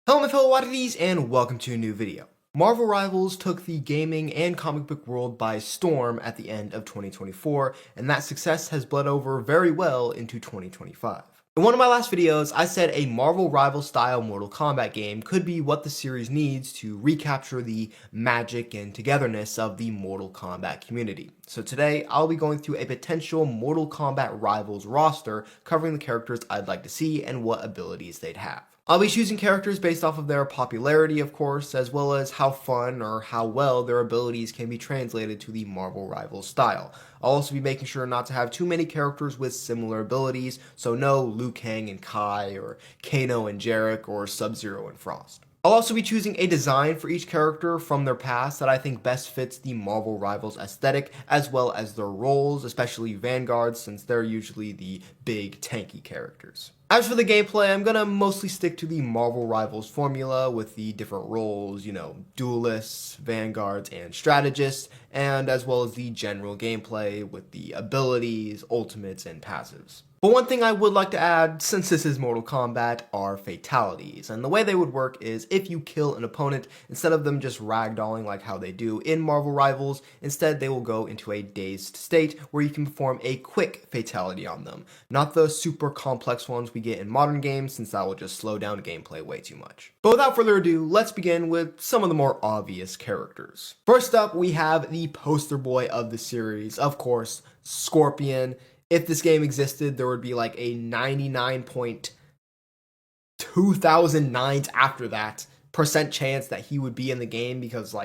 Hello my fellow oddities and welcome to a new video. Marvel Rivals took the gaming and comic book world by storm at the end of 2024, and that success has bled over very well into 2025. In one of my last videos, I said a Marvel Rivals style Mortal Kombat game could be what the series needs to recapture the magic and togetherness of the Mortal Kombat community. So today, I'll be going through a potential Mortal Kombat Rivals roster covering the characters I'd like to see and what abilities they'd have. I'll be choosing characters based off of their popularity, of course, as well as how fun or how well their abilities can be translated to the Marvel Rivals style. I'll also be making sure not to have too many characters with similar abilities, so no Liu Kang and Kai, or Kano and Jarek, or Sub-Zero and Frost. I'll also be choosing a design for each character from their past that I think best fits the Marvel Rivals aesthetic, as well as their roles, especially Vanguards, since they're usually the big tanky characters. As for the gameplay, I'm gonna mostly stick to the Marvel Rivals formula with the different roles, duelists, vanguards, and strategists, and as well as the general gameplay with the abilities, ultimates, and passives. But one thing I would like to add, since this is Mortal Kombat, are fatalities. And the way they would work is if you kill an opponent, instead of them just ragdolling like how they do in Marvel Rivals, instead they will go into a dazed state where you can perform a quick fatality on them. Not the super complex ones we get in modern games, since that will just slow down gameplay way too much. But without further ado, let's begin with some of the more obvious characters. First up, we have the poster boy of the series, of course, Scorpion. If this game existed, there would be like a 99.2009 after that percent chance that he would be in the game, because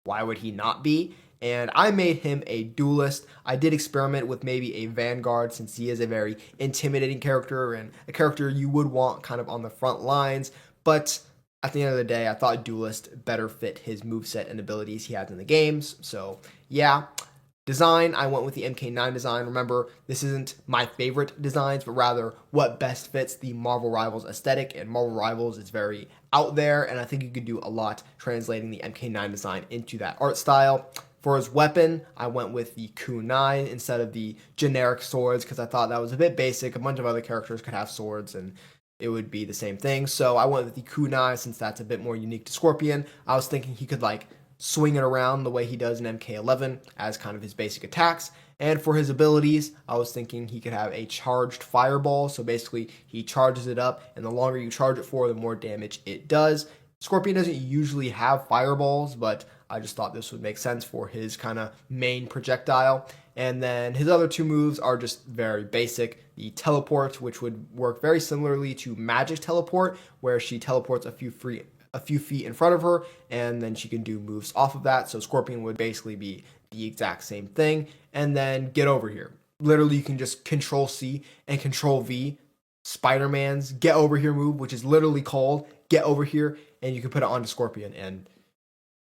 why would he not be? And I made him a duelist. I did experiment with maybe a Vanguard, since he is a very intimidating character and a character you would want kind of on the front lines, but at the end of the day, I thought duelist better fit his moveset and abilities he has in the games. So yeah. Design, I went with the MK9 design. Remember, this isn't my favorite designs, but rather what best fits the Marvel Rivals aesthetic, and Marvel Rivals is very out there, and I think you could do a lot translating the MK9 design into that art style. For his weapon, I went with the kunai instead of the generic swords, because I thought that was a bit basic. A bunch of other characters could have swords, and it would be the same thing. So I went with the kunai, since that's a bit more unique to Scorpion. I was thinking he could swing it around the way he does in MK11 as kind of his basic attacks. And for his abilities, I was thinking he could have a charged fireball. So basically, he charges it up, and the longer you charge it for, the more damage it does. Scorpion doesn't usually have fireballs, but I just thought this would make sense for his kind of main projectile. And then his other two moves are just very basic. The teleport, which would work very similarly to Magic Teleport, where she teleports a few feet in front of her, and then she can do moves off of that. So Scorpion would basically be the exact same thing. And then Get Over Here. Literally, you can just Control C and Control V Spider-Man's Get Over Here move, which is literally called Get Over Here, and you can put it onto Scorpion, and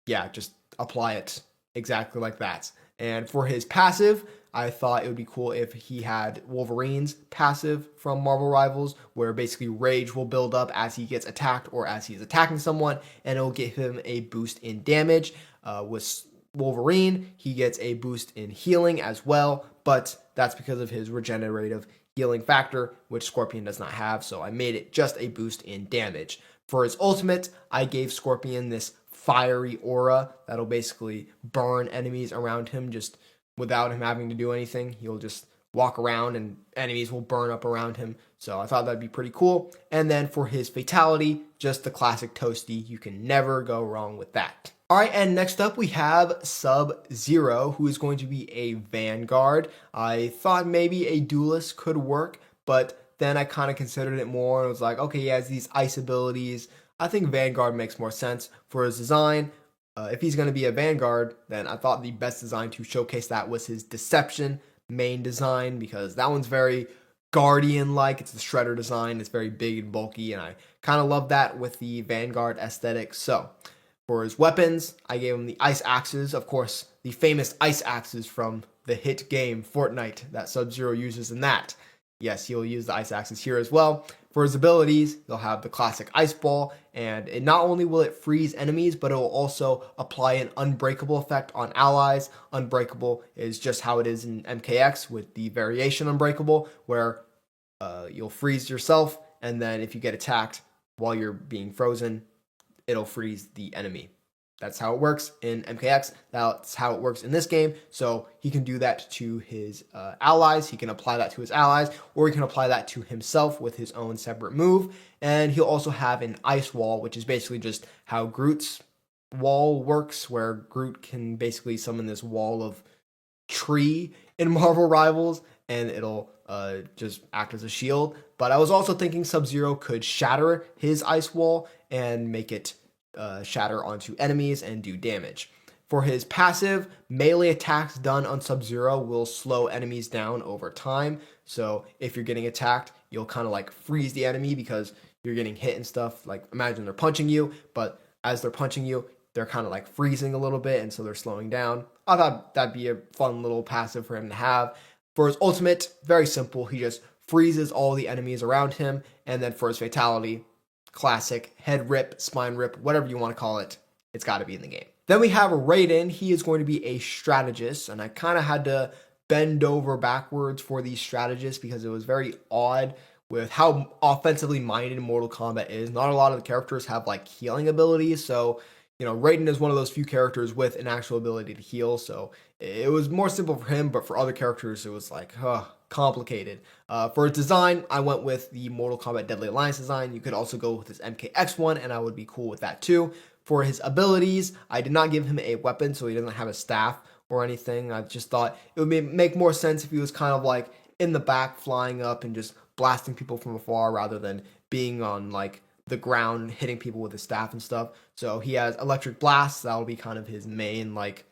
yeah, just apply it exactly like that. And for his passive, I thought it would be cool if he had Wolverine's passive from Marvel Rivals, where basically rage will build up as he gets attacked or as he's attacking someone, and it will give him a boost in damage. With Wolverine, he gets a boost in healing as well, but that's because of his regenerative healing factor, which Scorpion does not have, so I made it just a boost in damage. For his ultimate, I gave Scorpion this fiery aura that'll basically burn enemies around him just without him having to do anything. He'll just walk around and enemies will burn up around him. So I thought that'd be pretty cool. And then for his fatality, just the classic toasty. You can never go wrong with that. All right, and next up we have Sub-Zero, who is going to be a Vanguard. I thought maybe a duelist could work, but then I kind of considered it more and was like, okay, he has these ice abilities. I think Vanguard makes more sense for his design. If he's going to be a Vanguard, then I thought the best design to showcase that was his Deception main design, because that one's very Guardian-like. It's the Shredder design. It's very big and bulky, and I kind of love that with the Vanguard aesthetic. So for his weapons, I gave him the Ice Axes. Of course, the famous Ice Axes from the hit game Fortnite that Sub-Zero uses in that. Yes, he'll use the Ice Axes here as well. For his abilities, he'll have the classic Ice Ball, and it not only will it freeze enemies, but it will also apply an unbreakable effect on allies. Unbreakable is just how it is in MKX with the variation Unbreakable, where you'll freeze yourself, and then if you get attacked while you're being frozen, it'll freeze the enemy. That's how it works in MKX. That's how it works in this game. So he can do that to his allies. He can apply that to his allies, or he can apply that to himself with his own separate move. And he'll also have an ice wall, which is basically just how Groot's wall works, where Groot can basically summon this wall of tree in Marvel Rivals, and it'll just act as a shield. But I was also thinking Sub-Zero could shatter his ice wall and make it shatter onto enemies and do damage. For his passive, melee attacks done on Sub-Zero will slow enemies down over time. So if you're getting attacked, you'll kind of like freeze the enemy because you're getting hit and stuff. Like imagine they're punching you, but as they're punching you, they're kind of like freezing a little bit, and so they're slowing down. I thought that'd be a fun little passive for him to have. For his ultimate, very simple. He just freezes all the enemies around him, and then for his fatality, classic head rip, spine rip, whatever you want to call it, it's got to be in the game. Then we have Raiden. He is going to be a strategist, and I kind of had to bend over backwards for these strategists because it was very odd with how offensively minded Mortal Kombat is. Not a lot of the characters have like healing abilities, so you know, Raiden is one of those few characters with an actual ability to heal, so it was more simple for him, but for other characters, it was like, complicated. For his design, I went with the Mortal Kombat Deadly Alliance design. You could also go with his MKX one, and I would be cool with that too. For his abilities, I did not give him a weapon, so he doesn't have a staff or anything. I just thought it would make more sense if he was kind of like in the back, flying up and just blasting people from afar, rather than being on like the ground hitting people with his staff and stuff. So he has electric blasts. That'll be kind of his main like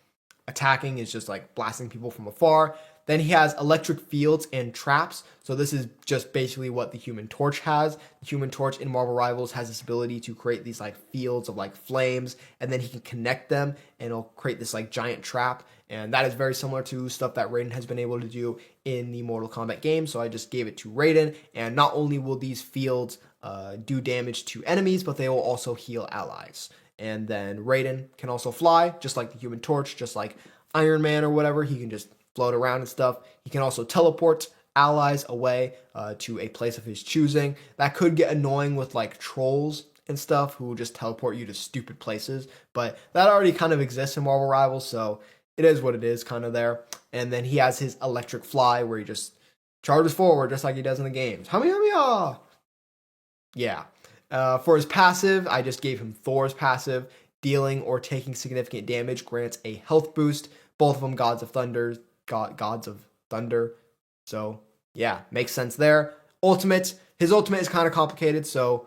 attacking, is just like blasting people from afar. Then he has electric fields and traps. So this is just basically what the Human Torch has. The Human Torch in Marvel Rivals has this ability to create these like fields of like flames, and then he can connect them and it'll create this like giant trap. And that is very similar to stuff that Raiden has been able to do in the Mortal Kombat game. So I just gave it to Raiden. And not only will these fields do damage to enemies, but they will also heal allies. And then Raiden can also fly, just like the Human Torch, just like Iron Man or whatever. He can just float around and stuff. He can also teleport allies away to a place of his choosing. That could get annoying with like trolls and stuff who just teleport you to stupid places, but that already kind of exists in Marvel Rivals, so it is what it is kind of there. And then he has his electric fly where he just charges forward just like he does in the games. Hamiya! Yeah. For his passive, I just gave him Thor's passive. Dealing or taking significant damage grants a health boost. Both of them gods of thunder. Gods of thunder. So, yeah, makes sense there. Ultimate. His ultimate is kind of complicated, so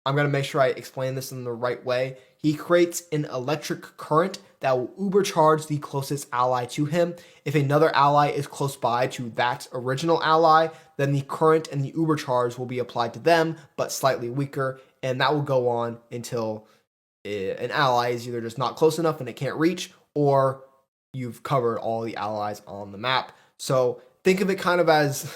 I'm going to make sure I explain this in the right way. He creates an electric current that will ubercharge the closest ally to him. If another ally is close by to that original ally, then the current and the ubercharge will be applied to them, but slightly weaker, and that will go on until an ally is either just not close enough and it can't reach, or you've covered all the allies on the map. So think of it kind of as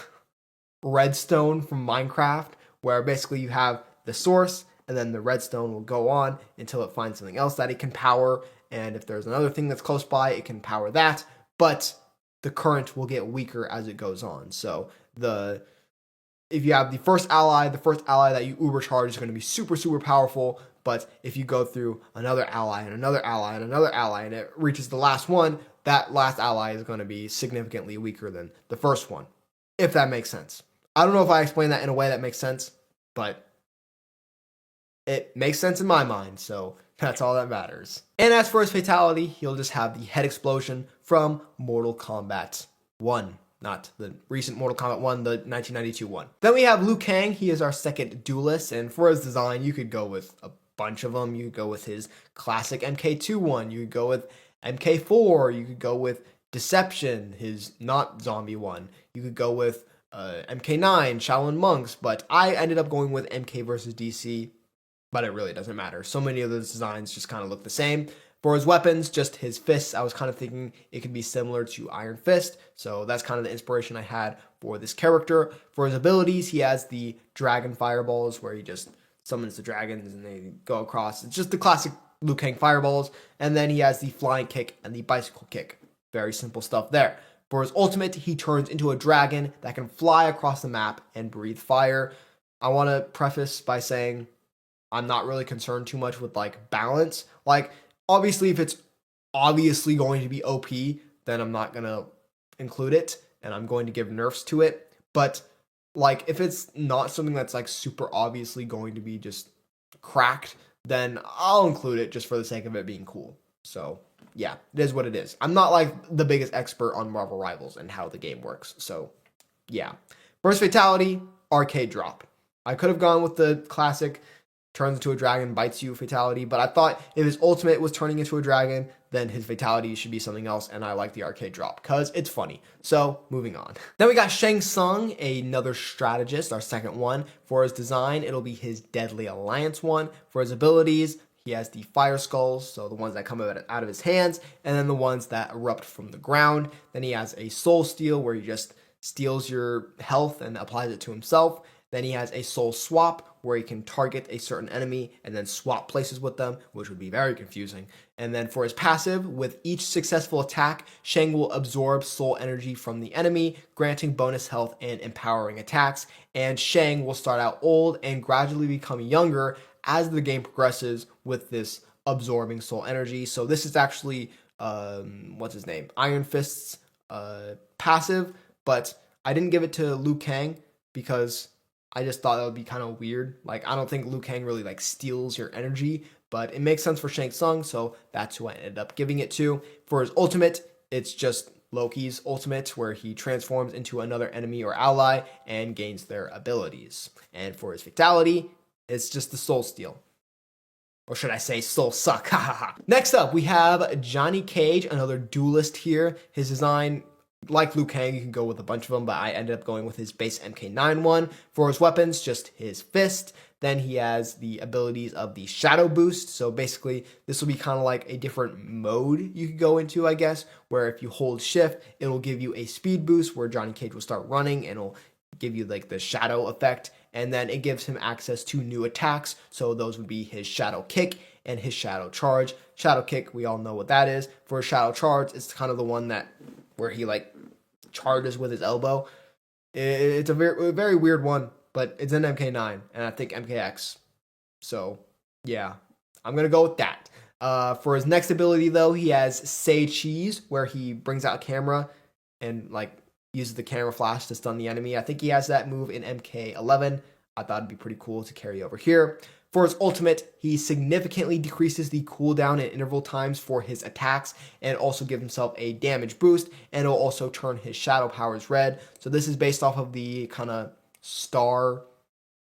redstone from Minecraft, where basically you have the source, and then the redstone will go on until it finds something else that it can power. And if there's another thing that's close by, it can power that. But the current will get weaker as it goes on. So if you have the first ally that you ubercharge is going to be super, super powerful. But if you go through another ally and another ally and another ally and it reaches the last one, that last ally is going to be significantly weaker than the first one, if that makes sense. I don't know if I explained that in a way that makes sense, but it makes sense in my mind, so that's all that matters. And as for his fatality, he'll just have the head explosion from Mortal Kombat 1. Not the recent Mortal Kombat 1, the 1992 one. Then we have Liu Kang. He is our second duelist, and for his design, you could go with a bunch of them. You could go with his classic MK2 one. You could go with MK4. You could go with Deception, his not zombie one. You could go with MK9, Shaolin Monks, but I ended up going with MK versus DC, but it really doesn't matter. So many of those designs just kind of look the same. For his weapons, just his fists, I was kind of thinking it could be similar to Iron Fist, so that's kind of the inspiration I had for this character. For his abilities, he has the Dragon Fireballs, where he just summons the dragons and they go across. It's just the classic Liu Kang Fireballs, and then he has the Flying Kick and the Bicycle Kick. Very simple stuff there. For his ultimate, he turns into a dragon that can fly across the map and breathe fire. I want to preface by saying I'm not really concerned too much with like balance. Like obviously if it's obviously going to be OP, then I'm not going to include it and I'm going to give nerfs to it. But like if it's not something that's like super obviously going to be just cracked, then I'll include it just for the sake of it being cool. So yeah, it is what it is. I'm not like the biggest expert on Marvel Rivals and how the game works. So yeah. First fatality, arcade drop. I could have gone with the classic turns into a dragon, bites you fatality, but I thought if his ultimate was turning into a dragon, then his fatality should be something else, and I like the arcade drop because it's funny. So moving on. Then we got Shang Tsung, another strategist, our second one. For his design, it'll be his Deadly Alliance one. For his abilities, he has the fire skulls, so the ones that come out of his hands, and then the ones that erupt from the ground. Then he has a soul steal where he just steals your health and applies it to himself. Then he has a soul swap where he can target a certain enemy and then swap places with them, which would be very confusing. And then for his passive, with each successful attack, Shang will absorb soul energy from the enemy, granting bonus health and empowering attacks. And Shang will start out old and gradually become younger as the game progresses with this absorbing soul energy. So this is actually, what's his name? Iron Fist's passive, but I didn't give it to Liu Kang because I just thought that would be kind of weird. Like, I don't think Liu Kang really, like, steals your energy, but it makes sense for Shang Tsung, so that's who I ended up giving it to. For his ultimate, it's just Loki's ultimate, where he transforms into another enemy or ally and gains their abilities. And for his fatality, it's just the soul steal. Or should I say soul suck? Next up, we have Johnny Cage, another duelist here. His design, like Liu Kang, you can go with a bunch of them, but I ended up going with his base MK9 one. For his weapons, just his fist. Then he has the abilities of the Shadow Boost. So basically, this will be kind of like a different mode you could go into, I guess, where if you hold shift, it'll give you a speed boost where Johnny Cage will start running and it'll give you like the shadow effect. And then it gives him access to new attacks. So those would be his Shadow Kick and his Shadow Charge. Shadow Kick, we all know what that is. For his Shadow Charge, it's kind of the one that where he like charges with his elbow. It's a very weird one, but it's in MK9 and I think MKX. So yeah, I'm gonna go with that. For his next ability though, he has Say Cheese, where he brings out a camera and like uses the camera flash to stun the enemy. I think he has that move in MK11. I thought it'd be pretty cool to carry over here. For his ultimate, he significantly decreases the cooldown and interval times for his attacks and also give himself a damage boost, and it'll also turn his shadow powers red. So this is based off of the kind of star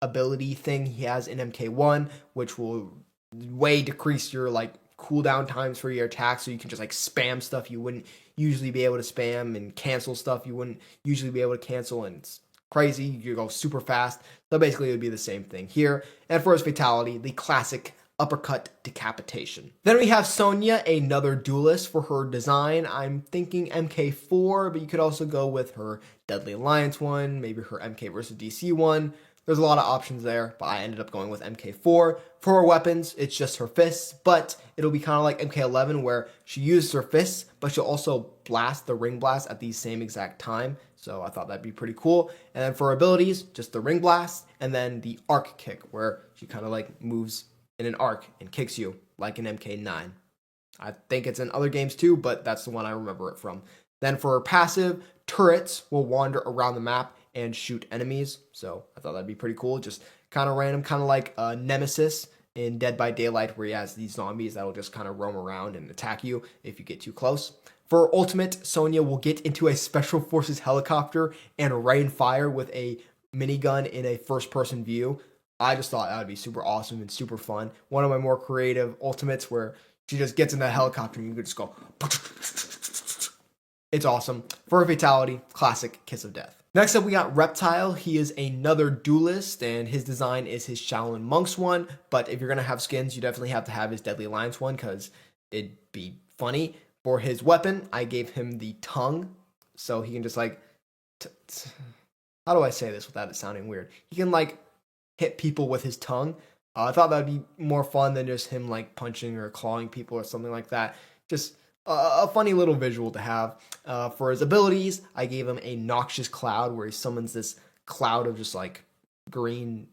ability thing he has in MK1, which will way decrease your like cooldown times for your attacks, so you can just like spam stuff you wouldn't usually be able to spam and cancel stuff you wouldn't usually be able to cancel, and it's crazy. You go super fast. So basically it would be the same thing here. And for his fatality, the classic uppercut decapitation. Then we have Sonya, another duelist. For her design, I'm thinking MK4, but you could also go with her Deadly Alliance one, maybe her MK versus DC one. There's a lot of options there, but I ended up going with MK4. For her weapons, it's just her fists, but it'll be kind of like MK11 where she uses her fists, but she'll also blast the ring blast at the same exact time. So I thought that'd be pretty cool. And then for her abilities, just the ring blast and then the arc kick where she kind of like moves in an arc and kicks you like an MK9. I think it's in other games too, but that's the one I remember it from. Then for her passive, turrets will wander around the map and shoot enemies. So I thought that'd be pretty cool. Just kind of random, kind of like Nemesis in Dead by Daylight, where he has these zombies that'll just kind of roam around and attack you if you get too close. For ultimate, Sonya will get into a Special Forces helicopter and rain fire with a minigun in a first-person view. I just thought that would be super awesome and super fun. One of my more creative ultimates where she just gets in that helicopter and you could just go... It's awesome. For a fatality, classic Kiss of Death. Next up, we got Reptile. He is another duelist, and his design is his Shaolin Monks one. But if you're going to have skins, you definitely have to have his Deadly Alliance one because it'd be funny. For his weapon, I gave him the tongue, so he can just like... how do I say this without it sounding weird? He can like hit people with his tongue. I thought that would be more fun than just him like punching or clawing people or something like that. Just a funny little visual to have. For his abilities, I gave him a Noxious Cloud where he summons this cloud of just like green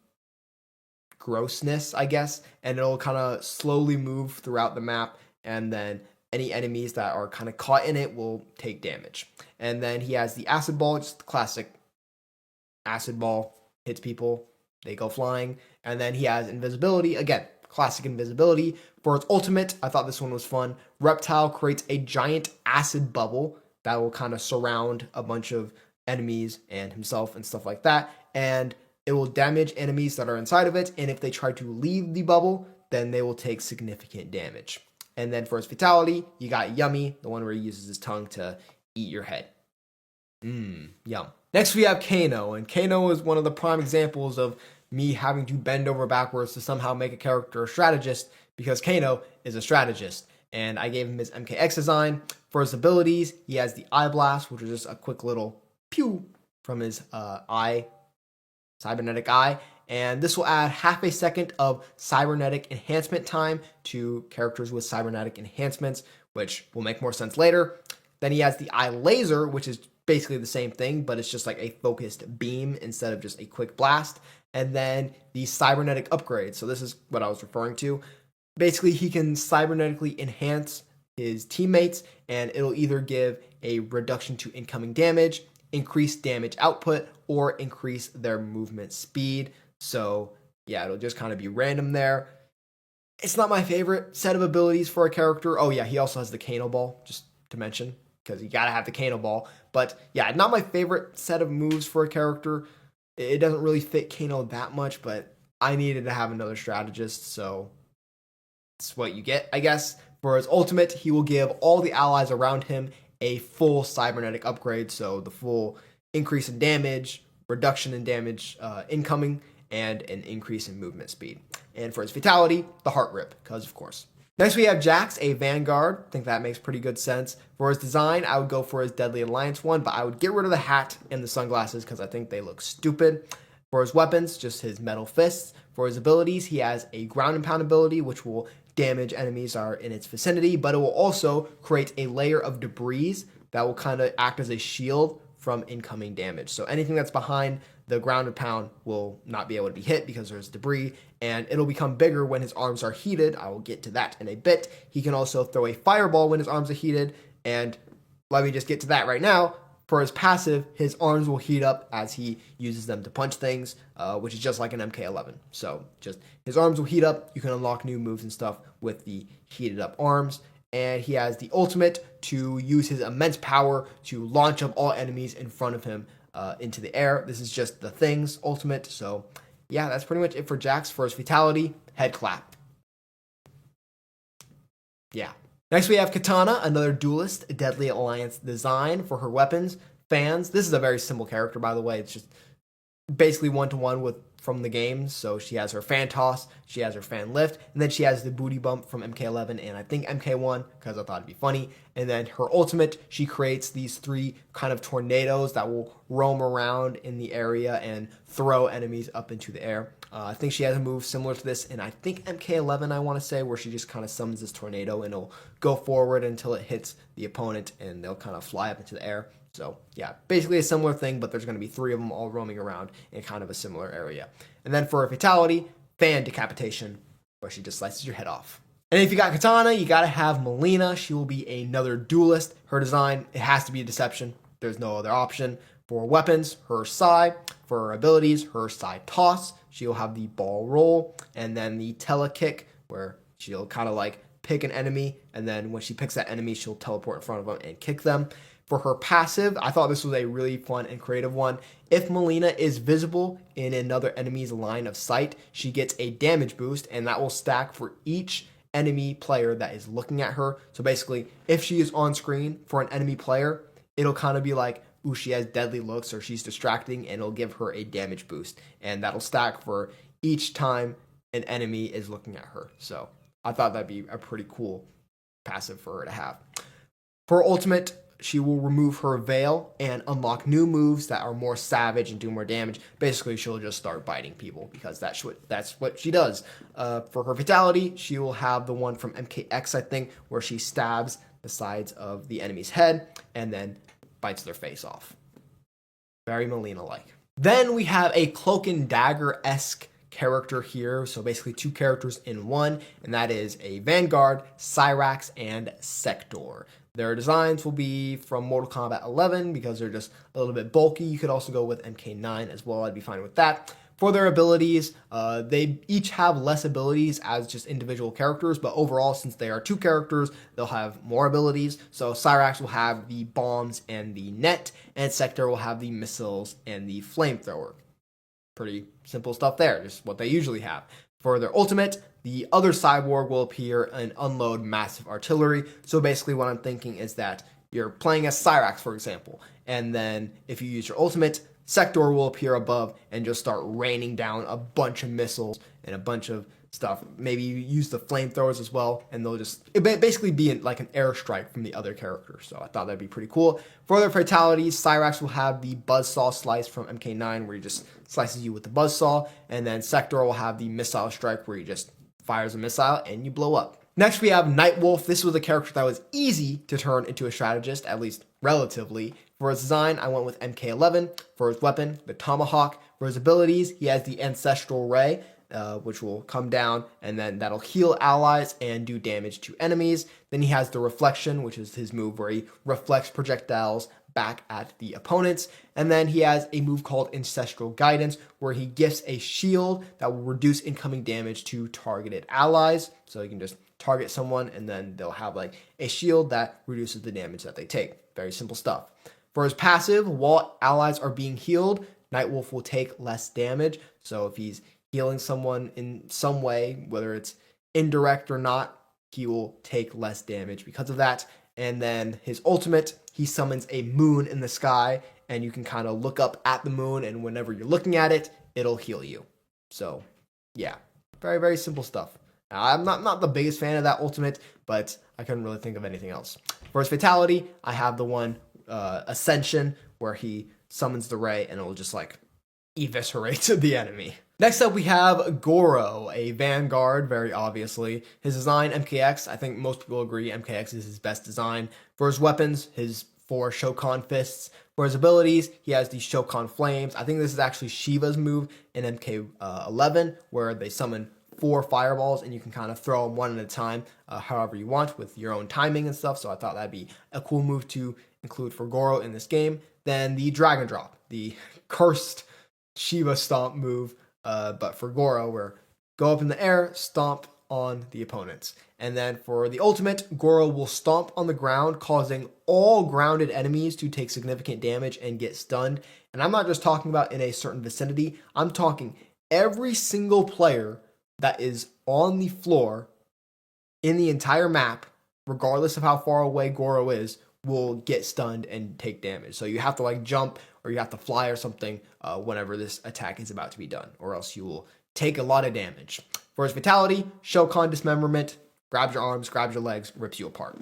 grossness, I guess, and it'll kind of slowly move throughout the map, and then any enemies that are kind of caught in it will take damage. And then he has the acid ball, just the classic acid ball, hits people, they go flying. And then he has invisibility, again, classic invisibility. For its ultimate, I thought this one was fun. Reptile creates a giant acid bubble that will kind of surround a bunch of enemies and himself and stuff like that. And it will damage enemies that are inside of it. And if they try to leave the bubble, then they will take significant damage. And then for his fatality, you got Yummy, the one where he uses his tongue to eat your head. Yum. Next we have Kano, and Kano is one of the prime examples of me having to bend over backwards to somehow make a character a strategist, because Kano is a strategist. And I gave him his MKX design. For his abilities, he has the Eye Blast, which is just a quick little pew from his eye, cybernetic eye. And this will add half a second of cybernetic enhancement time to characters with cybernetic enhancements, which will make more sense later. Then he has the Eye Laser, which is basically the same thing, but it's just like a focused beam instead of just a quick blast. And then the cybernetic upgrade. So this is what I was referring to. Basically, he can cybernetically enhance his teammates, and it'll either give a reduction to incoming damage, increase damage output, or increase their movement speed. So yeah, it'll just kind of be random there. It's not my favorite set of abilities for a character. Oh yeah, he also has the Kano Ball, just to mention, because you gotta have the Kano Ball. But yeah, not my favorite set of moves for a character. It doesn't really fit Kano that much, but I needed to have another strategist, so that's what you get, I guess. For his ultimate, he will give all the allies around him a full cybernetic upgrade, so the full increase in damage, reduction in damage incoming, and an increase in movement speed. And for his fatality, the heart rip, because of course. Next we have Jax, a Vanguard. I think that makes pretty good sense. For his design, I would go for his Deadly Alliance one, but I would get rid of the hat and the sunglasses because I think they look stupid. For his weapons, just his metal fists. For his abilities, he has a ground and pound ability, which will damage enemies that are in its vicinity, but it will also create a layer of debris that will kind of act as a shield from incoming damage. So anything that's behind the ground and pound will not be able to be hit because there's debris, and it'll become bigger when his arms are heated. I will get to that in a bit. He can also throw a fireball when his arms are heated, and let me just get to that right now. For his passive, his arms will heat up as he uses them to punch things, which is just like an MK11. So just his arms will heat up. You can unlock new moves and stuff with the heated up arms. And he has the ultimate to use his immense power to launch up all enemies in front of him into the air. This is just the Thing's ultimate. So yeah, that's pretty much it for Jax. For his fatality, head clap. Yeah. Next we have Kitana, another duelist, a Deadly Alliance design. For her weapons, fans. This is a very simple character, by the way. It's just basically one-to-one with from the games. So she has her fan toss, she has her fan lift, and then she has the booty bump from MK11 and I think MK1, because I thought it'd be funny. And then her ultimate, she creates these three kind of tornadoes that will roam around in the area and throw enemies up into the air. I think she has a move similar to this, and I think MK11, I want to say, where she just kind of summons this tornado and it'll go forward until it hits the opponent and they'll kind of fly up into the air. So yeah, basically a similar thing, but there's going to be three of them all roaming around in kind of a similar area. And then for a fatality, fan decapitation, where she just slices your head off. And if you got Kitana, you got to have Mileena. She will be another duelist. Her design, it has to be a deception. There's no other option. For weapons, her Sai. For her abilities, her Sai toss. She'll have the ball roll, and then the telekick, where she'll kind of like pick an enemy, and then when she picks that enemy, she'll teleport in front of them and kick them. For her passive, I thought this was a really fun and creative one. If Mileena is visible in another enemy's line of sight, she gets a damage boost, and that will stack for each enemy player that is looking at her. So basically, if she is on screen for an enemy player, it'll kind of be like, ooh, she has deadly looks or she's distracting, and it'll give her a damage boost. And that'll stack for each time an enemy is looking at her. So I thought that'd be a pretty cool passive for her to have. For ultimate, she will remove her veil and unlock new moves that are more savage and do more damage. Basically, she'll just start biting people because that's what she does. For her fatality, she will have the one from MKX, I think, where she stabs the sides of the enemy's head and then bites their face off. Very Mileena-like. Then we have a cloak and dagger-esque character here. So basically 2 characters in one, and that is a Vanguard, Cyrax, and Sektor. Their designs will be from Mortal Kombat 11 because they're just a little bit bulky. You could also go with MK9 as well. I'd be fine with that. For their abilities, they each have less abilities as just individual characters, but overall, since they are 2 characters, they'll have more abilities. So Cyrax will have the bombs and the net, and Sektor will have the missiles and the flamethrower. Pretty simple stuff there, just what they usually have. For their ultimate, the other cyborg will appear and unload massive artillery. So basically what I'm thinking is that you're playing as Cyrax, for example, and then if you use your ultimate, Sektor will appear above and just start raining down a bunch of missiles and a bunch of stuff. Maybe you use the flamethrowers as well, and they'll just basically be like an airstrike from the other characters. So I thought that'd be pretty cool. For their fatalities, Cyrax will have the buzzsaw slice from MK9, where he just slices you with the buzzsaw, and then Sektor will have the missile strike, where he just fires a missile and you blow up. Next, we have Nightwolf. This was a character that was easy to turn into a strategist, at least relatively. For his design, I went with MK11. For his weapon, the Tomahawk. For his abilities, he has the Ancestral Ray, which will come down, and then that'll heal allies and do damage to enemies. Then he has the Reflection, which is his move where he reflects projectiles back at the opponents. And then he has a move called Ancestral Guidance, where he gifts a shield that will reduce incoming damage to targeted allies. So you can just target someone, and then they'll have like a shield that reduces the damage that they take. Very simple stuff. For his passive, while allies are being healed, Nightwolf will take less damage. So if he's healing someone in some way, whether it's indirect or not, he will take less damage because of that. And then his ultimate, he summons a moon in the sky, and you can kind of look up at the moon, and whenever you're looking at it, it'll heal you. So yeah, very, very simple stuff. Now, I'm not the biggest fan of that ultimate, but I couldn't really think of anything else. For his fatality, I have the one Ascension, where he summons the ray and it'll just like eviscerate the enemy. Next up, we have Goro, a Vanguard, very obviously. His design, MKX. I think most people agree MKX is his best design. For his weapons, his 4 Shokan fists. For his abilities, he has the Shokan Flames. I think this is actually Shiva's move in MK11, where they summon 4 fireballs, and you can kind of throw them one at a time, however you want, with your own timing and stuff. So I thought that'd be a cool move to include for Goro in this game. Then the Dragon Drop, the cursed Shiva Stomp move, but for Goro, where go up in the air, stomp on the opponents. And then for the ultimate, Goro will stomp on the ground, causing all grounded enemies to take significant damage and get stunned. And I'm not just talking about in a certain vicinity, I'm talking every single player that is on the floor in the entire map, regardless of how far away Goro is, will get stunned and take damage. So you have to like jump or you have to fly or something whenever this attack is about to be done, or else you will take a lot of damage. For his fatality, Shokan Dismemberment, grabs your arms, grabs your legs, rips you apart.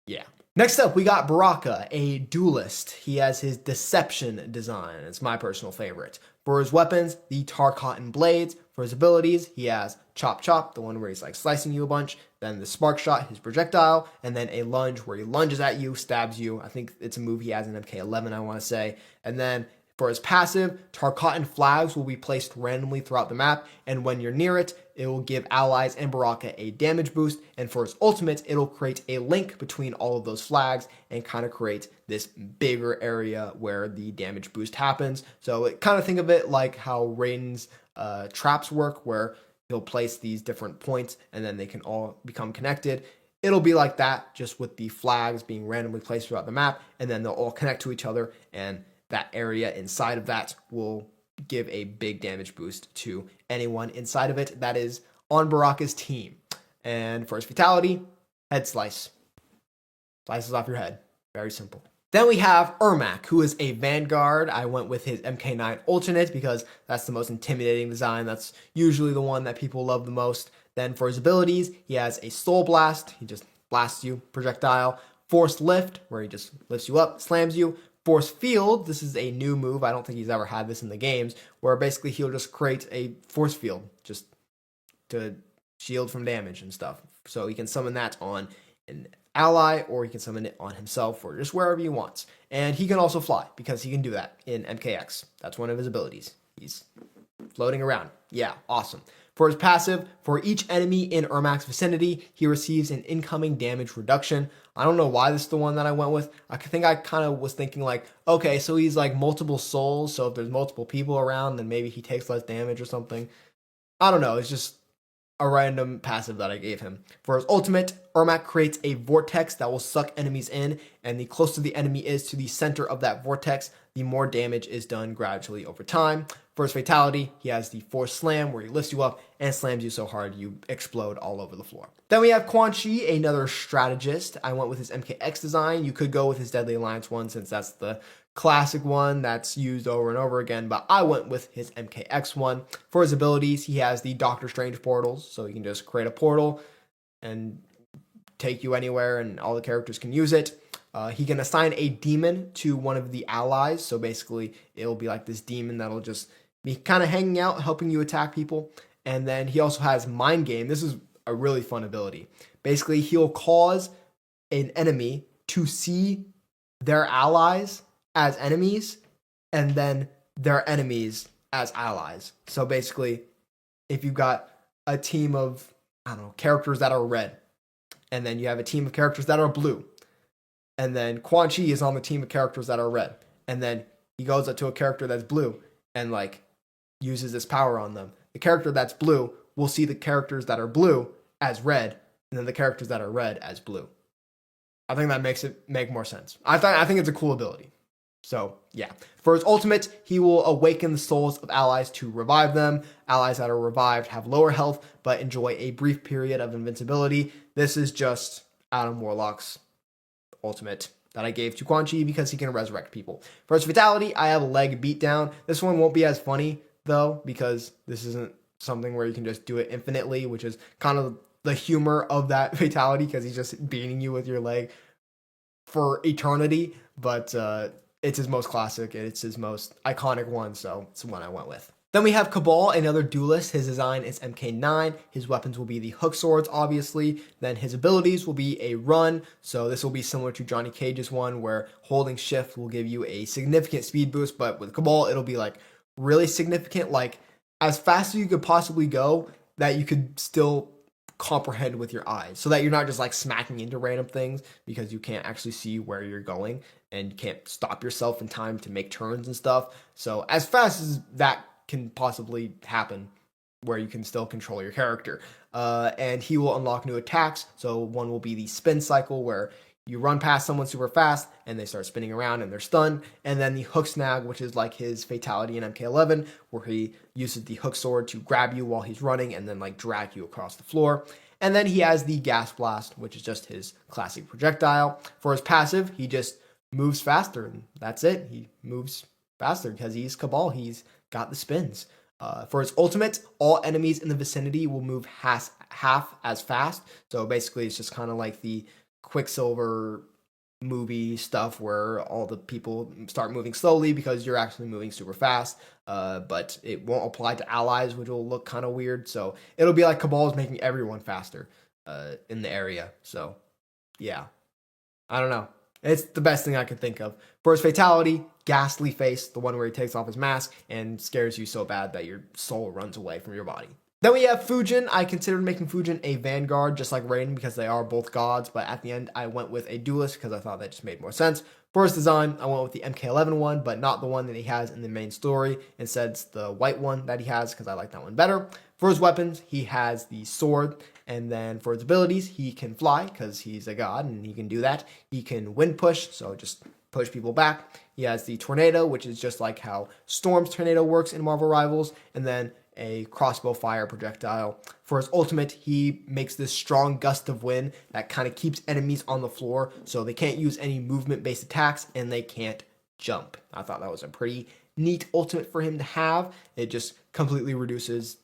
Yeah. Next up, we got Baraka, a duelist. He has his Deception design. It's my personal favorite. For his weapons, the Tarkatan blades. For his abilities, he has Chop Chop, the one where he's like slicing you a bunch, then the Spark Shot, his projectile, and then a lunge where he lunges at you, stabs you. I think it's a move he has in MK11, I want to say. And then for his passive, Tarkatan flags will be placed randomly throughout the map, and when you're near it, it will give allies and Baraka a damage boost, and for his ultimate, it'll create a link between all of those flags and kind of create this bigger area where the damage boost happens. So kind of think of it like how Raiden's traps work, where he'll place these different points and then they can all become connected. It'll be like that, just with the flags being randomly placed throughout the map, and then they'll all connect to each other, and that area inside of that will give a big damage boost to anyone inside of it that is on Baraka's team. And for his fatality, head slice. Slices off your head. Very simple. Then we have Ermac, who is a Vanguard. I went with his MK9 alternate because that's the most intimidating design. That's usually the one that people love the most. Then for his abilities, he has a Soul Blast. He just blasts you, projectile. Force Lift, where he just lifts you up, slams you. Force Field, this is a new move. I don't think he's ever had this in the games, where basically he'll just create a force field just to shield from damage and stuff. So he can summon that on an ally, or he can summon it on himself, or just wherever he wants. And he can also fly, because he can do that in MKX. That's one of his abilities. He's floating around. Yeah, awesome. For his passive, for each enemy in Ermac's vicinity, he receives an incoming damage reduction. I don't know why this is the one that I went with. I think I kind of was thinking like, okay, so he's like multiple souls, so if there's multiple people around, then maybe he takes less damage or something. I don't know, it's just a random passive that I gave him. For his ultimate, Ermac creates a vortex that will suck enemies in, and the closer the enemy is to the center of that vortex, the more damage is done gradually over time. For his fatality, he has the Force Slam, where he lifts you up and slams you so hard you explode all over the floor. Then we have Quan Chi, another strategist. I went with his MKX design. You could go with his Deadly Alliance one, since that's the classic one that's used over and over again, but I went with his MKX one. For his abilities, he has the Doctor Strange portals, so you can just create a portal and take you anywhere and all the characters can use it. He can assign a demon to one of the allies, so basically it'll be like this demon that'll just be kind of hanging out, helping you attack people. And then he also has Mind Game. This is a really fun ability. Basically, he'll cause an enemy to see their allies as enemies and then their enemies as allies. So basically, if you've got a team of, I don't know, characters that are red, and then you have a team of characters that are blue, and then Quan Chi is on the team of characters that are red, and then he goes up to a character that's blue and like uses this power on them. The character that's blue will see the characters that are blue as red, and then the characters that are red as blue. I think that makes it make more sense. I think it's a cool ability. So, yeah. For his ultimate, he will awaken the souls of allies to revive them. Allies that are revived have lower health, but enjoy a brief period of invincibility. This is just Adam Warlock's ultimate that I gave to Quan Chi because he can resurrect people. For his fatality, I have a leg beatdown. This one won't be as funny, though, because this isn't something where you can just do it infinitely, which is kind of the humor of that fatality, because he's just beating you with your leg for eternity. But it's his most classic, it's his most iconic one, so it's the one I went with. Then we have Kabal, another duelist. His design is MK9. His weapons will be the hook swords, obviously. Then his abilities will be a run. So this will be similar to Johnny Cage's one, where holding shift will give you a significant speed boost. But with Kabal, it'll be like really significant, like as fast as you could possibly go, that you could still comprehend with your eyes, so that you're not just like smacking into random things because you can't actually see where you're going and you can't stop yourself in time to make turns and stuff. So as fast as that can possibly happen, where you can still control your character. And he will unlock new attacks. So one will be the spin cycle, where you run past someone super fast and they start spinning around and they're stunned. And then the hook snag, which is like his fatality in MK11, where he uses the hook sword to grab you while he's running and then like drag you across the floor. And then he has the gas blast, which is just his classic projectile. For his passive, he just moves faster, and that's it. He moves faster because he's Kabal. He's got the spins. For his ultimate, all enemies in the vicinity will move half as fast. So basically, it's just kind of like the Quicksilver movie stuff, where all the people start moving slowly because you're actually moving super fast. But it won't apply to allies, which will look kind of weird. So it'll be like Kabal is making everyone faster in the area. So yeah, I don't know. It's the best thing I could think of. For his fatality, ghastly face, the one where he takes off his mask and scares you so bad that your soul runs away from your body. Then we have Fujin. I considered making Fujin a vanguard, just like Raiden, because they are both gods, but at the end I went with a duelist because I thought that just made more sense. For his design, I went with the MK11 one, but not the one that he has in the main story. Instead, it's the white one that he has because I like that one better. For his weapons, he has the sword, and then for his abilities, he can fly because he's a god and he can do that. He can wind push, so just push people back. He has the tornado, which is just like how Storm's tornado works in Marvel Rivals, and then a crossbow fire projectile. For his ultimate, he makes this strong gust of wind that kind of keeps enemies on the floor, so they can't use any movement-based attacks and they can't jump. I thought that was a pretty neat ultimate for him to have. It just completely reduces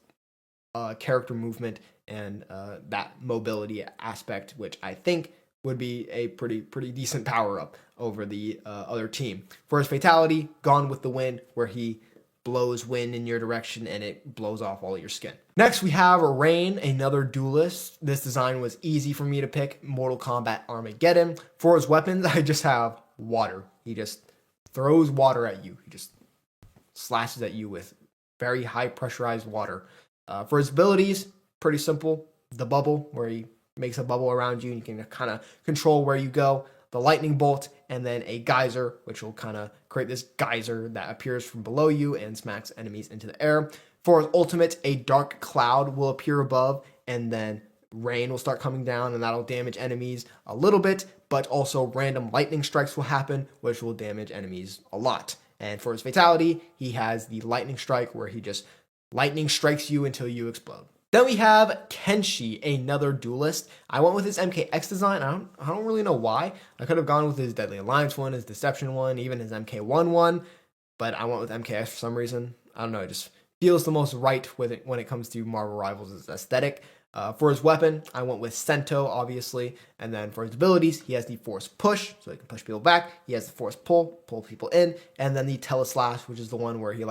character movement and that mobility aspect, which I think would be a pretty decent power-up over the other team. For his fatality, Gone with the Wind, where he blows wind in your direction and it blows off all your skin. Next, we have Rain, another duelist. This design was easy for me to pick. Mortal Kombat Armageddon. For his weapons, I just have water. He just throws water at you. He just slashes at you with very high pressurized water. For his abilities, pretty simple. The bubble, where he makes a bubble around you and you can kind of control where you go. The lightning bolt, and then a geyser, which will kind of create this geyser that appears from below you and smacks enemies into the air. For his ultimate, a dark cloud will appear above, and then rain will start coming down, and that'll damage enemies a little bit, but also random lightning strikes will happen, which will damage enemies a lot. And for his fatality, he has the lightning strike, where he just lightning strikes you until you explode. Then we have Kenshi, another duelist. I went with his MKX design. I don't really know why. I could have gone with his Deadly Alliance one, his Deception one, even his MK1 one, but I went with MKX for some reason. I don't know, it just feels the most right with it when it comes to Marvel Rivals' aesthetic. For his weapon, I went with Sento, obviously, and then for his abilities, he has the Force Push, so he can push people back. He has the Force Pull, pull people in, and then the Teleslash, which is the one where he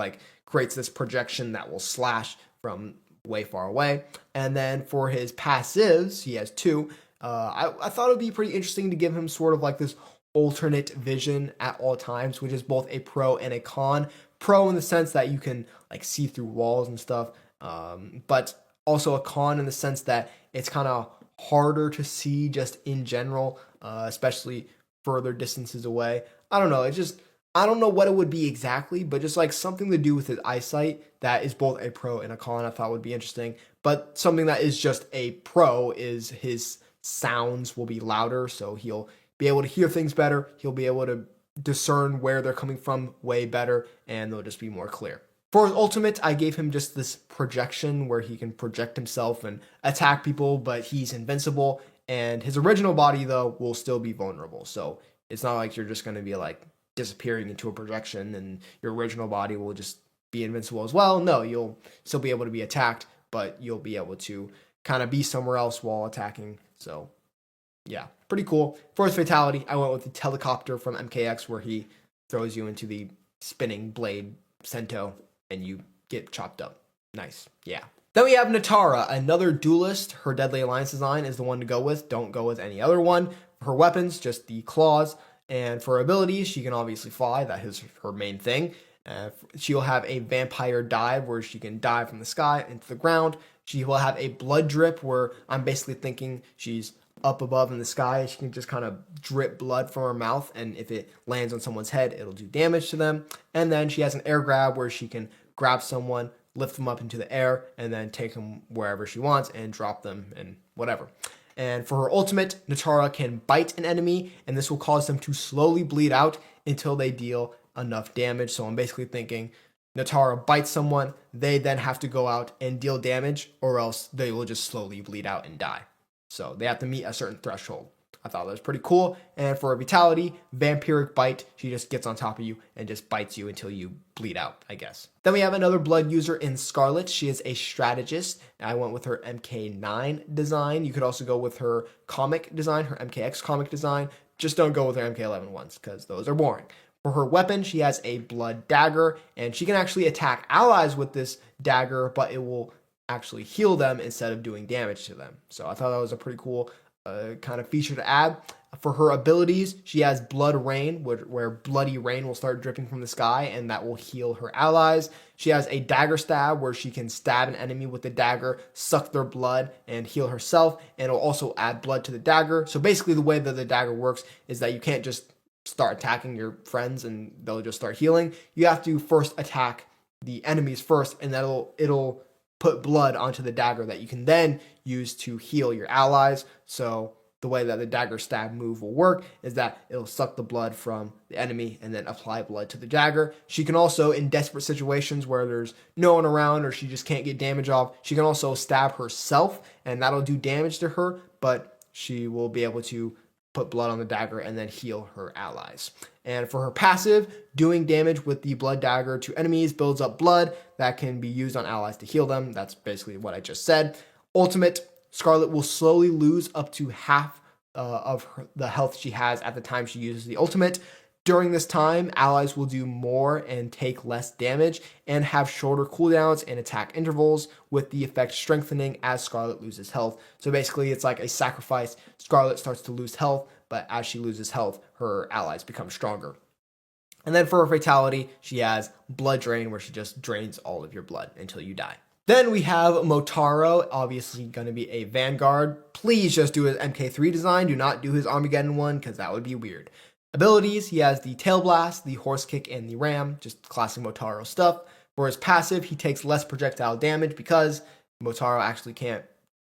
creates this projection that will slash from way far away. And then for his passives, he has two. I thought it would be pretty interesting to give him sort of this alternate vision at all times, which is both a pro and a con. Pro in the sense that you can see through walls and stuff, but also a con in the sense that it's kind of harder to see just in general, especially further distances away. I don't know. I don't know what it would be exactly, but just something to do with his eyesight that is both a pro and a con, I thought would be interesting. But something that is just a pro is his sounds will be louder, so he'll be able to hear things better. He'll be able to discern where they're coming from way better, and they'll just be more clear. For his ultimate, I gave him just this projection where he can project himself and attack people, but he's invincible. And his original body, though, will still be vulnerable. So it's not like you're just going to be disappearing into a projection and your original body will just be invincible as well. No, you'll still be able to be attacked, but you'll be able to kind of be somewhere else while attacking. So yeah, pretty cool. For his fatality, I went with the Telecopter from MKX, where he throws you into the spinning blade Sento and you get chopped up. Nice. Yeah. Then we have Nitara, another duelist. Her Deadly Alliance design is the one to go with. Don't go with any other one. For her weapons, just the claws. And for her abilities, she can obviously fly. That is her main thing. She'll have a vampire dive, where she can dive from the sky into the ground. She will have a blood drip, where I'm basically thinking she's up above in the sky. She can just kind of drip blood from her mouth, and if it lands on someone's head, it'll do damage to them. And then she has an air grab, where she can grab someone, lift them up into the air, and then take them wherever she wants and drop them and whatever. And for her ultimate, Nitara can bite an enemy, and this will cause them to slowly bleed out until they deal enough damage. So I'm basically thinking Nitara bites someone, they then have to go out and deal damage, or else they will just slowly bleed out and die. So they have to meet a certain threshold. I thought that was pretty cool. And for a vitality, vampiric bite, she just gets on top of you and just bites you until you bleed out, I guess. Then we have another blood user in Skarlet. She is a strategist. I went with her MK9 design. You could also go with her comic design, her MKX comic design. Just don't go with her MK11 ones, because those are boring. For her weapon, she has a blood dagger, and she can actually attack allies with this dagger, but it will actually heal them instead of doing damage to them. So I thought that was a pretty cool kind of feature to add. For her abilities, she has Blood Rain, where bloody rain will start dripping from the sky, and that will heal her allies. She has a Dagger Stab, where she can stab an enemy with the dagger, suck their blood, and heal herself, and it'll also add blood to the dagger. So basically the way that the dagger works is that you can't just start attacking your friends and they'll just start healing. You have to first attack the enemies first, and it'll put blood onto the dagger that you can then use to heal your allies. So the way that the dagger stab move will work is that it'll suck the blood from the enemy and then apply blood to the dagger. She can also, in desperate situations where there's no one around or she just can't get damage off, she can also stab herself, and that'll do damage to her, but she will be able to put blood on the dagger and then heal her allies. And for her passive, doing damage with the blood dagger to enemies builds up blood that can be used on allies to heal them. That's basically what I just said. Ultimate, Skarlet will slowly lose up to half the health she has at the time she uses the ultimate. During this time, allies will do more and take less damage and have shorter cooldowns and attack intervals, with the effect strengthening as Skarlet loses health. So basically, it's like a sacrifice. Skarlet starts to lose health, but as she loses health, her allies become stronger. And then for her fatality, she has Blood Drain, where she just drains all of your blood until you die. Then we have Motaro, obviously going to be a Vanguard. Please just do his MK3 design. Do not do his Armageddon one, because that would be weird. Abilities, he has the Tail Blast, the Horse Kick, and the Ram, just classic Motaro stuff. For his passive, he takes less projectile damage because Motaro actually can't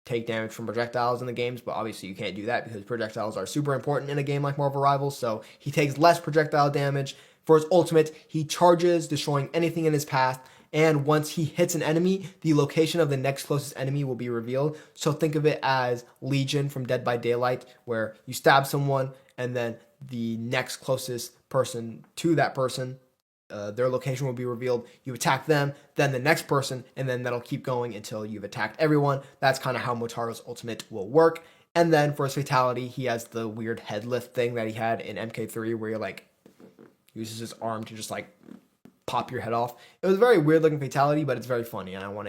take damage from projectiles in the games, but obviously you can't do that because projectiles are super important in a game like Marvel Rivals, so he takes less projectile damage. For his ultimate, he charges, destroying anything in his path, and once he hits an enemy, the location of the next closest enemy will be revealed. So think of it as Legion from Dead by Daylight, where you stab someone, and then the next closest person to that person, their location will be revealed. You attack them, then the next person, and then that'll keep going until you've attacked everyone. That's kind of how Motaro's ultimate will work. And then for his fatality, he has the weird head lift thing that he had in MK3, where you're like, uses his arm to just like pop your head off. It was a very weird looking fatality, but it's very funny, and I want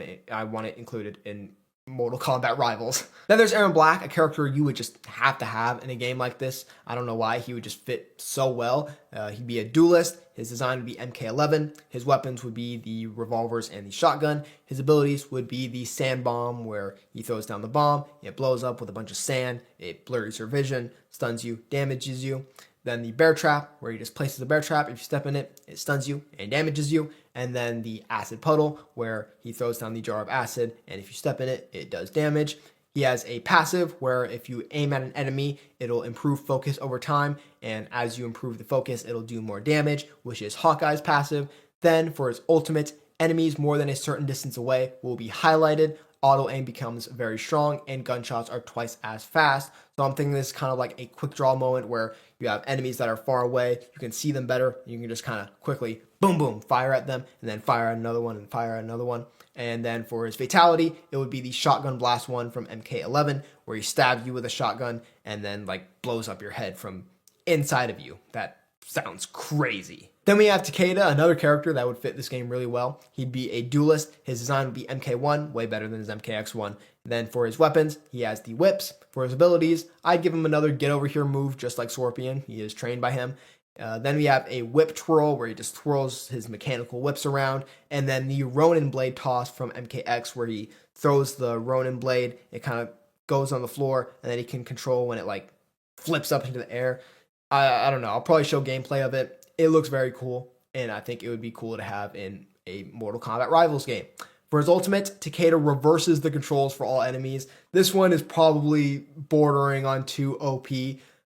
it included in Mortal Kombat Rivals. Then there's Erron Black, a character you would just have to have in a game like this. I don't know why, he would just fit so well. He'd be a duelist. His design would be MK11. His weapons would be the revolvers and the shotgun. His abilities would be the sand bomb, where he throws down the bomb, it blows up with a bunch of sand, it blurs your vision, stuns you, damages you. Then the bear trap, where he just places a bear trap. If you step in it, it stuns you and damages you. And then the acid puddle, where he throws down the jar of acid, and if you step in it, it does damage. He has a passive where if you aim at an enemy, it'll improve focus over time, and as you improve the focus, it'll do more damage, which is Hawkeye's passive. Then for his ultimate, enemies more than a certain distance away will be highlighted. Auto aim becomes very strong, and gunshots are twice as fast. So I'm thinking this is kind of like a quick draw moment where you have enemies that are far away, you can see them better, you can just kind of quickly, boom, boom, fire at them, and then fire at another one, and fire at another one. And then for his fatality, it would be the shotgun blast one from MK11, where he stabs you with a shotgun, and then like blows up your head from inside of you. That sounds crazy. Then we have Takeda, another character that would fit this game really well. He'd be a duelist. His design would be MK1, way better than his MKX1. Then for his weapons, he has the whips. For his abilities, I'd give him another get over here move, just like Scorpion. He is trained by him. Then we have a whip twirl, where he just twirls his mechanical whips around. And then the Ronin blade toss from MKX, where he throws the Ronin blade. It kind of goes on the floor, and then he can control when it like flips up into the air. I don't know. I'll probably show gameplay of it. It looks very cool, and I think it would be cool to have in a Mortal Kombat Rivals game. For his ultimate, Takeda reverses the controls for all enemies. This one is probably bordering on too OP,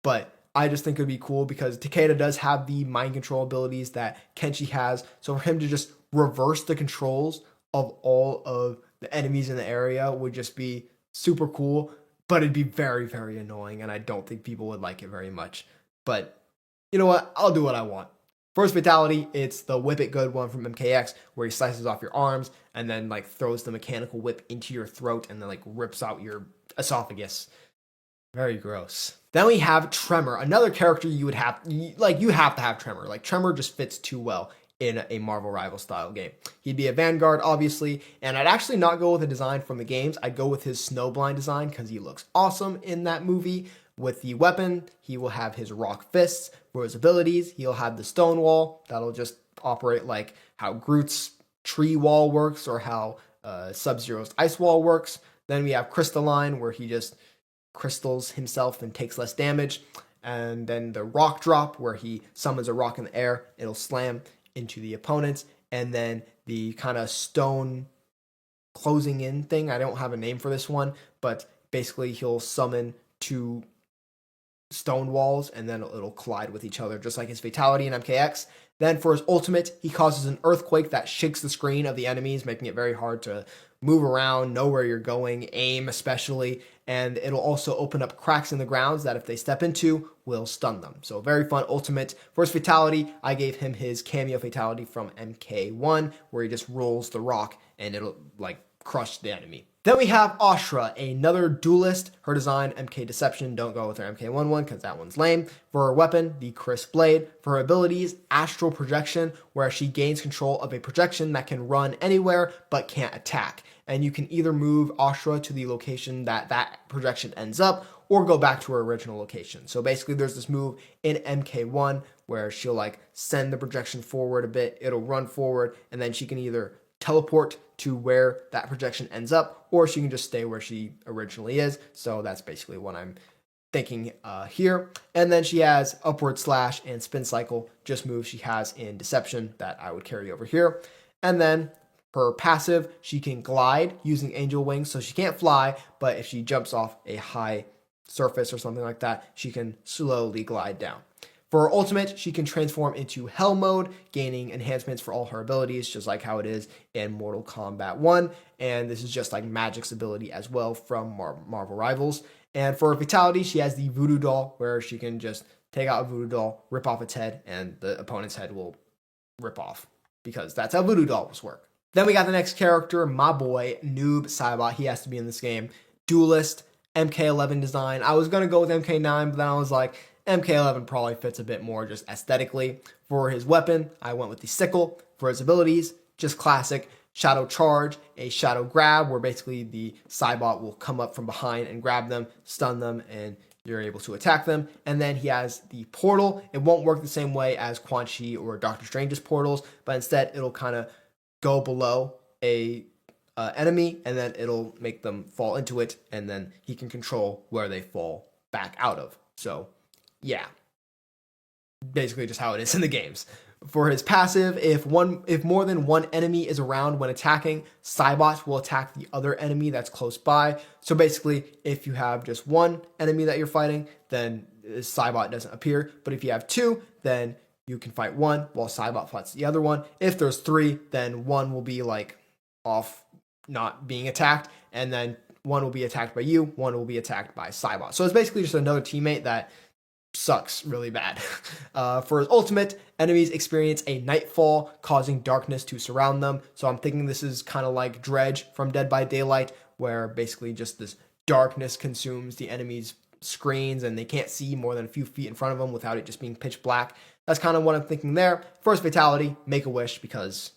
but I just think it would be cool because Takeda does have the mind control abilities that Kenshi has. So for him to just reverse the controls of all of the enemies in the area would just be super cool, but it'd be very, very annoying, and I don't think people would like it very much. But you know what? I'll do what I want. First fatality, it's the whip it good one from MKX, where he slices off your arms and then like throws the mechanical whip into your throat and then like rips out your esophagus. Very gross. Then we have Tremor, another character you would have, like you have to have Tremor. Like Tremor just fits too well in a Marvel Rival style game. He'd be a Vanguard, obviously, and I'd actually not go with a design from the games. I'd go with his Snowblind design because he looks awesome in that movie. With the weapon, he will have his rock fists. For his abilities, he'll have the stone wall. That'll just operate like how Groot's tree wall works or how Sub-Zero's ice wall works. Then we have Crystalline, where he just crystals himself and takes less damage. And then the rock drop, where he summons a rock in the air. It'll slam into the opponents. And then the kind of stone closing in thing. I don't have a name for this one, but basically he'll summon two stone walls and then it'll collide with each other, just like his fatality in MKX. Then for his ultimate, he causes an earthquake that shakes the screen of the enemies, making it very hard to move around, know where you're going, aim especially, and it'll also open up cracks in the grounds that if they step into, will stun them. So very fun ultimate. For his fatality, I gave him his cameo fatality from MK1, where he just rolls the rock and it'll like crush the enemy. Then we have Ashrah, another duelist. Her design, MK Deception. Don't go with her MK1 one because that one's lame. For her weapon, the Crisp Blade. For her abilities, Astral Projection, where she gains control of a projection that can run anywhere but can't attack. And you can either move Ashrah to the location that that projection ends up, or go back to her original location. So basically there's this move in MK1 where she'll like send the projection forward a bit, it'll run forward, and then she can either teleport to where that projection ends up, or she can just stay where she originally is. So that's basically what I'm thinking here. And then she has upward slash and spin cycle, just moves she has in deception that I would carry over here. And then her passive, she can glide using angel wings, so she can't fly, but if she jumps off a high surface or something like that, she can slowly glide down. For her ultimate, she can transform into Hell mode, gaining enhancements for all her abilities, just like how it is in Mortal Kombat 1. And this is just like Magic's ability as well from Marvel Rivals. And for her fatality, she has the Voodoo Doll, where she can just take out a Voodoo Doll, rip off its head, and the opponent's head will rip off, because that's how Voodoo Dolls work. Then we got the next character, my boy, Noob Saibot. He has to be in this game. Duelist, MK11 design. I was going to go with MK9, but then I was like, MK11 probably fits a bit more just aesthetically. For his weapon, I went with the sickle. For his abilities, just classic. Shadow charge, a shadow grab, where basically the Saibot will come up from behind and grab them, stun them, and you're able to attack them. And then he has the portal. It won't work the same way as Quan Chi or Doctor Strange's portals, but instead it'll kind of go below a enemy, and then it'll make them fall into it, and then he can control where they fall back out of. So yeah, basically just how it is in the games. For his passive, if more than one enemy is around when attacking, Saibot will attack the other enemy that's close by. So basically, if you have just one enemy that you're fighting, then Saibot doesn't appear. But if you have two, then you can fight one while Saibot fights the other one. If there's three, then one will be like off not being attacked, and then one will be attacked by you, one will be attacked by Saibot. So it's basically just another teammate that sucks really bad. For his ultimate, enemies experience a nightfall, causing darkness to surround them. So I'm thinking this is kind of like Dredge from Dead by Daylight, where basically just this darkness consumes the enemy's screens and they can't see more than a few feet in front of them without it just being pitch black. That's kind of what I'm thinking there. First fatality, Make-A-Wish, because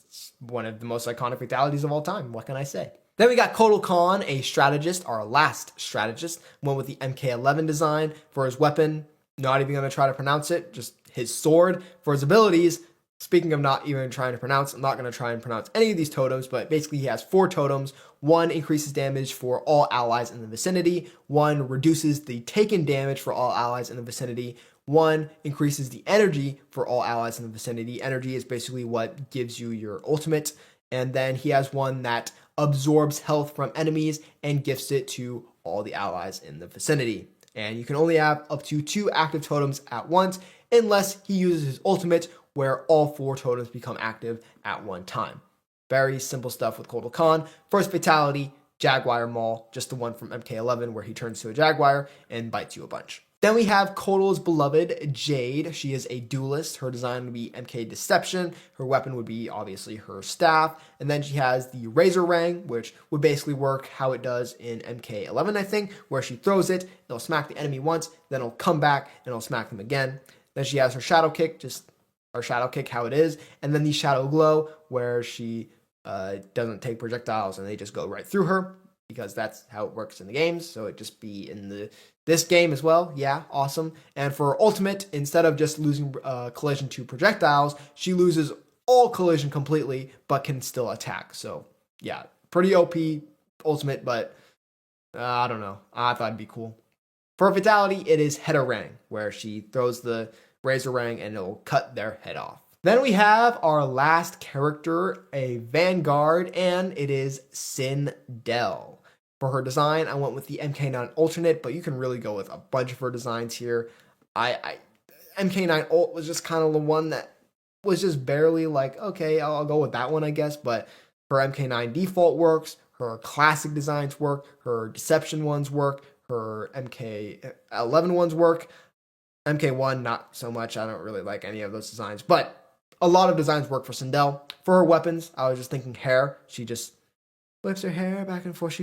it's one of the most iconic fatalities of all time. What can I say? Then we got Kotal Kahn, a strategist, our last strategist. Went with the MK11 design. For his weapon, not even going to try to pronounce it, just his sword. For his abilities, speaking of not even trying to pronounce, I'm not going to try and pronounce any of these totems, but basically he has 4 totems. 1 increases damage for all allies in the vicinity. 1 reduces the taken damage for all allies in the vicinity. 1 increases the energy for all allies in the vicinity. Energy is basically what gives you your ultimate. And then he has 1 that absorbs health from enemies and gifts it to all the allies in the vicinity. And you can only have up to 2 active totems at once, unless he uses his ultimate, where all 4 totems become active at one time. Very simple stuff with Kotal Kahn. First fatality, Jaguar Maul, just the one from MK11 where he turns to a Jaguar and bites you a bunch. Then we have Kotal's beloved Jade. She is a duelist. Her design would be MK Deception. Her weapon would be obviously her staff. And then she has the Razorang, which would basically work how it does in MK11, I think, where she throws it, it'll smack the enemy once, then it'll come back and it'll smack them again. Then she has her Shadow Kick, just her Shadow Kick how it is. And then the Shadow Glow, where she doesn't take projectiles and they just go right through her, because that's how it works in the games. So it just be in this game as well. Yeah, awesome. And for her ultimate, instead of just losing collision to projectiles, she loses all collision completely, but can still attack. So yeah, pretty OP ultimate, but I don't know. I thought it'd be cool. For her fatality, it is Headarang, where she throws the Razorang and it'll cut their head off. Then we have our last character, a Vanguard, and it is Sindel. For her design, I went with the MK9 alternate, but you can really go with a bunch of her designs here. MK9 alt was just kind of the one that was just barely like, okay, I'll go with that one, I guess. But her MK9 default works, her classic designs work, her deception ones work, her MK11 ones work. MK1, not so much. I don't really like any of those designs, but a lot of designs work for Sindel. For her weapons, I was just thinking hair. She just whips her hair back and forth.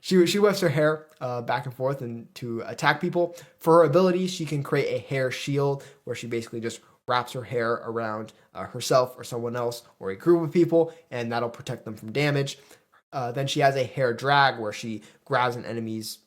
She whips her hair back and forth and to attack people. For her abilities, she can create a hair shield where she basically just wraps her hair around herself or someone else or a group of people, and that'll protect them from damage. Then she has a hair drag where she grabs an enemy's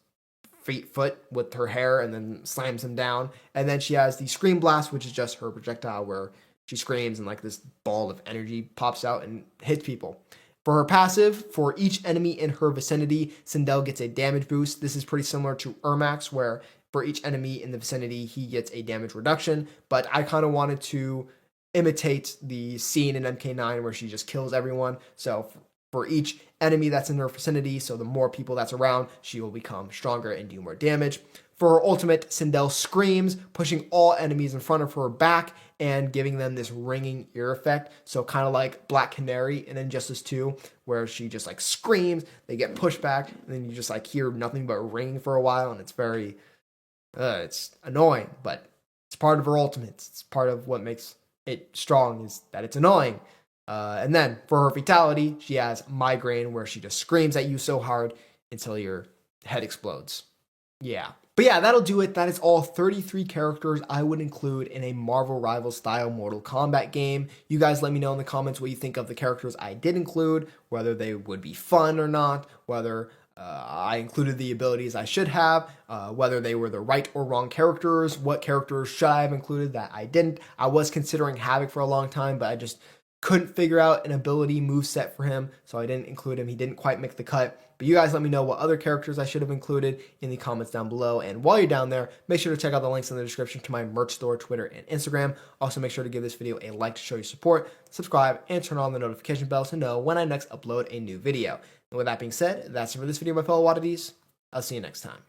foot with her hair and then slams him down. And then she has the Scream Blast, which is just her projectile where she screams and like this ball of energy pops out and hits people. For her passive, for each enemy in her vicinity, Sindel gets a damage boost. This is pretty similar to Ermac's, where for each enemy in the vicinity, he gets a damage reduction. But I kind of wanted to imitate the scene in MK9 where she just kills everyone. So for each enemy that's in her vicinity, so the more people that's around, she will become stronger and do more damage. For her ultimate, Sindel screams, pushing all enemies in front of her back and giving them this ringing ear effect. So kind of like Black Canary in Injustice 2, where she just like screams, they get pushed back, and then you just like hear nothing but ringing for a while, and it's very, it's annoying, but it's part of her ultimates. It's part of what makes it strong is that it's annoying. And then for her fatality, she has Migraine, where she just screams at you so hard until your head explodes. Yeah. But yeah, that'll do it. That is all 33 characters I would include in a Marvel Rivals style Mortal Kombat game. You guys let me know in the comments what you think of the characters I did include, whether they would be fun or not, whether I included the abilities I should have, whether they were the right or wrong characters, what characters should I have included that I didn't. I was considering Havoc for a long time, but I just couldn't figure out an ability moveset for him, so I didn't include him. He didn't quite make the cut. But you guys let me know what other characters I should have included in the comments down below. And while you're down there, make sure to check out the links in the description to my merch store, Twitter, and Instagram. Also, make sure to give this video a like to show your support, subscribe, and turn on the notification bell to know when I next upload a new video. And with that being said, that's it for this video, my fellow oddities. I'll see you next time.